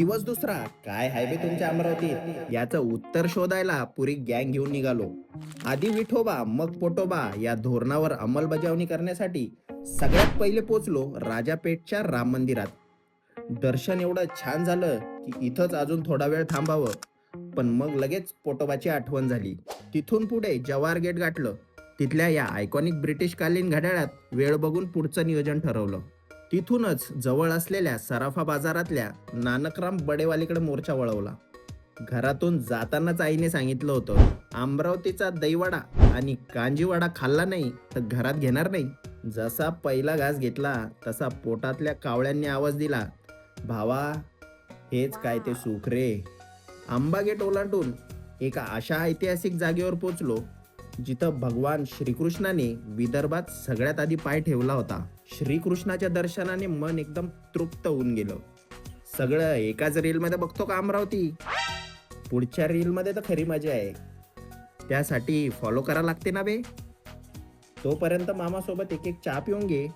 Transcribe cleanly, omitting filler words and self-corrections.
दिवस दुसरा काय हाय बे तुमच्या अमरावतीत याचं उत्तर शोधायला पुरी गँग घेऊन निघालो. आधी विठोबा मग पोटोबा या धोरणावर अंमलबजावणी करण्यासाठी सगळ्यात पहिले पोचलो राजापेठच्या राम मंदिरात. दर्शन एवढं छान झालं की इथंच अजून थोडा वेळ थांबावं, पण मग लगेच पोटोबाची आठवण झाली. तिथून पुढे जवाहर गेट गाठलं. तिथल्या या आयकॉनिक ब्रिटिशकालीन घड्याळात वेळ बघून पुढचं नियोजन ठरवलं. तिथूनच जवळ असलेल्या सराफा बाजारातल्या नानकराम बडेवालीकडे मोर्चा वळवला. घरातून जातानाच आईने सांगितलं होतं, अमरावतीचा दहीवडा आणि कांजीवडा खाल्ला नाही तर घरात घेणार नाही. जसा पहिला घास घेतला तसा पोटातल्या कावळ्यांनी आवाज दिला, भावा हेच काय ते सुख रे. आंबा गेट ओलांडून एका अशा ऐतिहासिक जागेवर पोचलो जिथं भगवान श्रीकृष्णाने विदर्भात सगळ्यात आधी पाय ठेवला होता. श्रीकृष्णाच्या दर्शनाने मन एकदम तृप्त होऊन गेलं. सगळं एकाच रीलमध्ये बघतो का अमरावती? पुढच्या रीलमध्ये तर खरी मजा आहे. त्यासाठी फॉलो करा लागते ना बे. तोपर्यंत मामासोबत एक एक चहा पिऊन घे.